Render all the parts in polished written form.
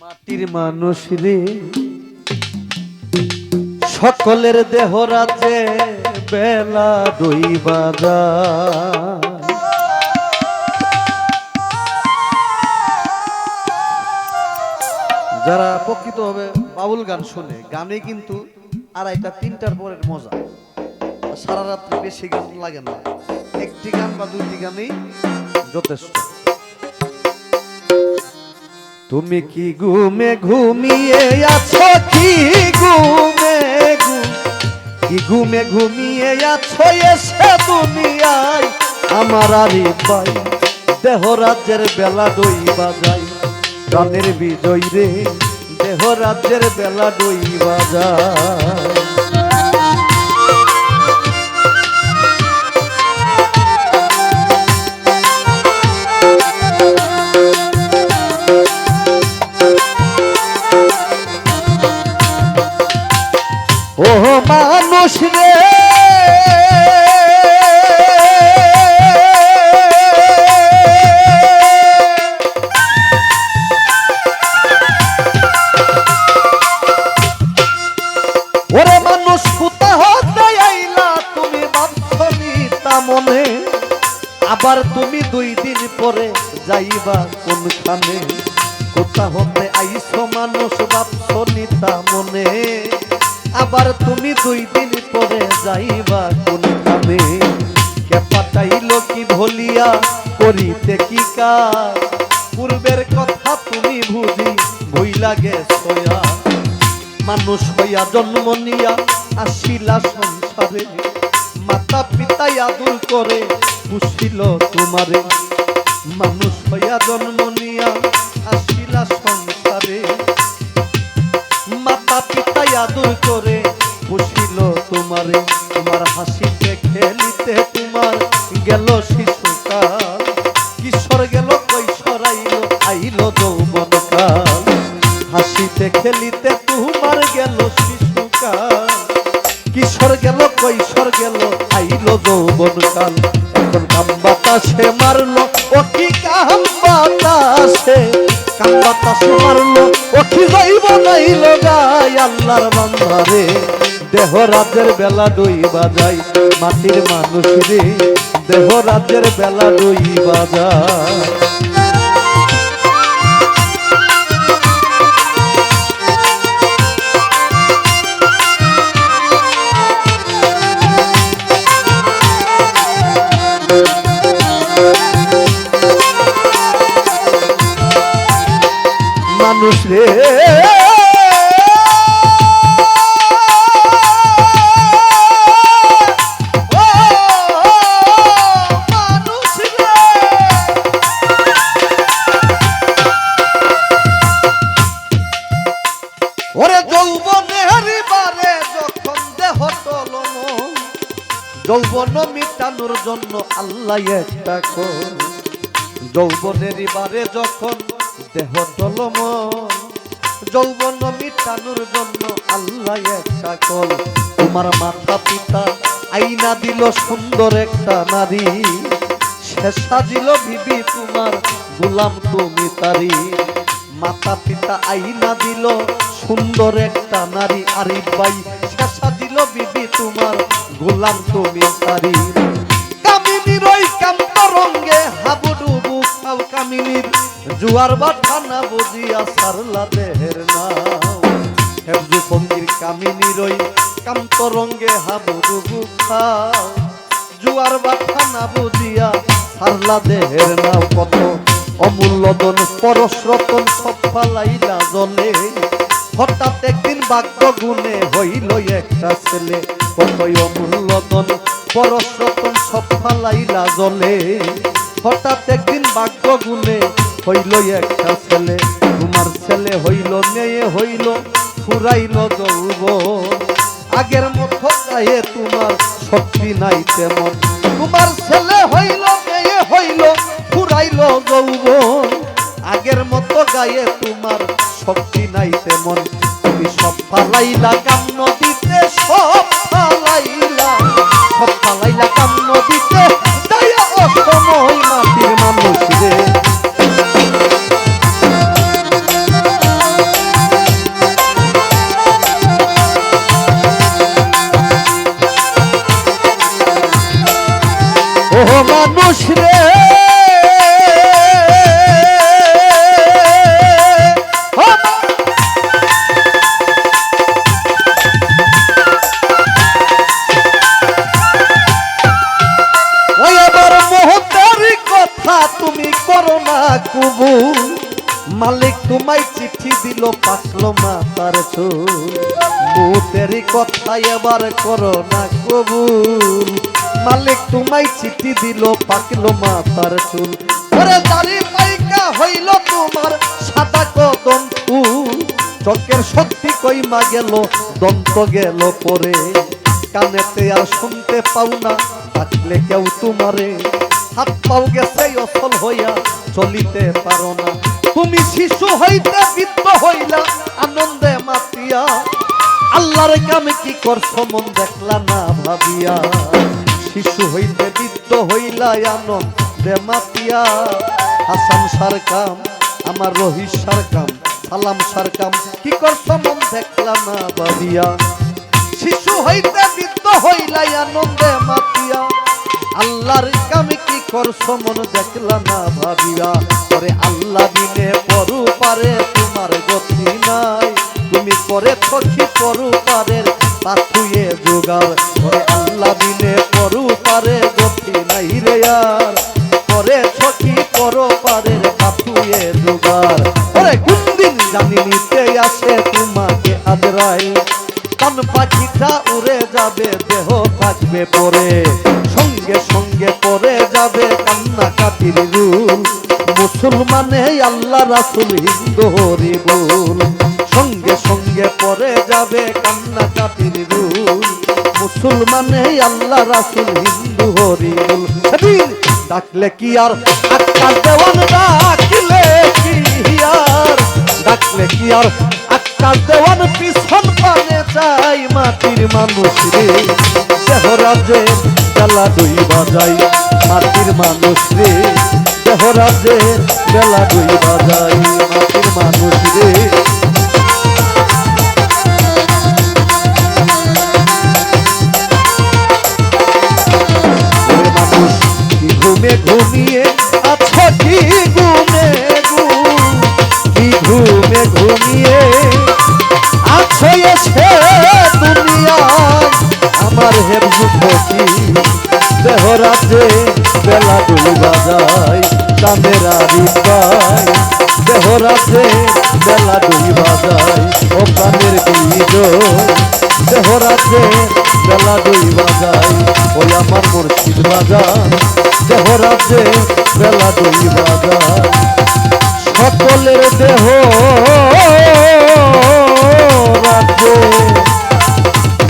মাটির মানুষ রে সকলের দেহ রাজ্যে বেলা দুই বাজা যারা প্রকৃতভাবে বাউল গান শুনে গানে কিন্তু আড়াইটা তিনটার পরের মজা সারা রাত্রি বেশি গান লাগে না একটি গান বা দুইটি গানেই যথেষ্ট। তুমি কি ঘুমে ঘুমিয়ে আছো কি ঘুমে ঘুমিয়ে আছো এসে দুনিয়ায় আমার আরি পাই দেহ রাজ্যের বেলা দুই বাজাই গানের বিজয় রে দেহ রাজ্যের বেলা দুই বাজায়। ও মানুষ রে ওরে মানুষ কোথা হতে আইলা তুমি ভাবছনি তা মনে আবার তুমি দুই দিন পরে যাইবা কোনখানে কোথা হতে আইছো মানুষ ভাবছনি তা মনে আবার তুমি দুই দিন পরে যাইবা কোনখানে কে পাঠাইল কি ভুলিয়া করিতে কি কাজ পূর্বের কথা তুমি ভুইলা গেছো মানুষ হইয়া জন্ম নিয়া আসিলা সংসারে মাতা পিতাই আদর করে পুষিল তোমারে মানুষ হইয়া জন্ম নিয়া আসিলা সংসারে মাতা পিতাই আদর করে পুষিল তোমারে তোমার হাসিতে খেলিতে তোমার গেল শিশুকাল কিশোর গেল কৈশোর আইলো যৌবনকাল হাসিতে খেলিতে তোমার গেল শিশুকাল কিশোর গেল কৈশোর গেল আইলো যৌবনকাল এখন কাম বাতাসে মারলো ও কি কাম বাতাসে মারলো ও কি যাইব নাইলো গায় আল্লাহর বান্দারে দেহ রাজ্যের বেলা দুই বাজাই মাটির মানুষ রে দেহ রাজ্যের বেলা দুই বাজায়। মানুষ রে ওরে যৌবনের বারে যখন দেহ টলম যৌবন মিটানোর জন্য আল্লাহ একটা কর যৌবনের বারে যখন দেহ টলম যৌবন মিটানোর জন্য আল্লাহ একটা কল তোমার মাতা পিতা আইনা দিল সুন্দর একটা নারী সে সাজিল বিবি তোমার গোলাম তুমি তারি মাতা পিতা আইনা দিল সুন্দর একটা নারী আরিফ ভাই সে সাজিল বিবি তোমার গোলাম তুমি তারি কামিনীর ওই কান্ত রঙ্গে হাবুডুবু খাও কামিনীর জুয়ার বাটা না বুঝিয়া সারলা দেহের নাও হেবজু ফকির কামিনীর ওই কান্ত রঙ্গে হাবুডুবু খাও জুয়ার বাটা না বুঝিয়া সারলা দেহের নাও কত অমূল্য ধন পরশ রতন সব ফালাইলা জলে হঠাৎ একদিন ভাগ্য গুণে হইল একটা ছেলে কতই অমূল্য ধন পরশ রতন সব ফালাইলা জলে হঠাৎ একদিন ভাগ্য গুণে হইল একটা ছেলে তোমার ছেলে হইল মেয়ে হইল ফুরাইল যৌবন আগের মতো গায়ে তোমার শক্তি নাই তেমন তোমার ছেলে হইল মেয়ে হইল ফুরাইল যৌবন আগের মতো গায়ে তোমার শক্তি নাই তেমন তুমি সব ফালাইলা কাম নদীতে সব ফালাইলা কাম নদীতে দয়া অসময় মাটির মানুষ রে কথা তুমি করো না কবুল, মালিক তোমায় চিঠি দিল পাকলো মাথার চুল। মুতেরি কথা এবার করো না কবুল, মালিক তোমায় চিঠি দিল পাকলো মাথার চুল। ওরে দাড়ি পাইকা হইল তোমার সাদা কদম ফুল, চোখের শক্তি কইমা গেল দন্ত গেল পরে, কানেতে আর শুনতে পাও না ডাকলে কেউ তোমারে, হাত পাও গেছে অচল হইয়া চলিতে পারো না। তুমি শিশু হইতে বৃদ্ধ হইলা আনন্দে মাতিয়া, আল্লাহর কামে কি করছো মন দেখলা না ভাবিয়া। শিশু হইতে বৃদ্ধ হইলা আনন্দে মাতিয়া, হাসান সার কাম আমার রহিস সার কাম সালাম সার কাম কি করছো মন দেখলা না ভাবিয়া। শিশু হইতে বৃদ্ধ হইলা আনন্দে মাতিয়া, আল্লাহর কামে কি করছো মন দেখলা না ভাবিয়া। ওরে আল্লাহ বিনে পরু পারে তোমার গতি নাই, তুমি করে সখী পরু পারের পাথুয়ে জোগাড়। ওরে আল্লাহ বিনে পরু পারে গতি নাই রে আর, করে সখী পরু পারের পাথুয়ে জোগাড়। ওরে কোন দিন জানি নিতে আসে তোমাকে আদরাই, কান পাখিটা উড়ে যাবে দেহ থাকবে পরে, সঙ্গে সঙ্গে পরে যাবে কান্না কাটির রুল। মুসলমানে আল্লাহ রাসূল হিন্দু হরি বল, সঙ্গে সঙ্গে পরে যাবে কান্না কাটির রুল। মুসলমানে আল্লাহ রাসূল হিন্দু হরি বল। সেদিন ডাকলে কি আর আক্কার দেওয়ান, ডাকলে কি আর, ডাকলে কি আর আক্কার দেওয়ান পিছন পানে চাই মাটির মানুষ রে, দেহরাজে বেলা দুই বাজাই মাটির মানুষ রে, দেহরাজে বেলা দুই বাজাই মাটির মানুষ রে। মানুষ কি ঘুমে ঘুমিয়ে আছো, কি ঘুমে কি ঘুমে ঘুমিয়ে আছো এসে দুনিয়ায় আমার হেবজু ফকি, দেহরাজে বেলা দুই বাজাই চাঁদের আরিফাই, দেহরাজে বেলা দুই বাজাই ও প্রাণের বিজয়, দেহরাজে বেলা দুই বাজাই ওই আমার মুর্শিদ বাজার, দেহরাজে বেলা দুই বাজাই। সকলের দেহ রাজে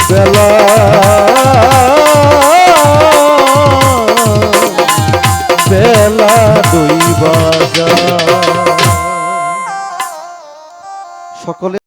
বেলা বেলা দুই বাজার। সকলে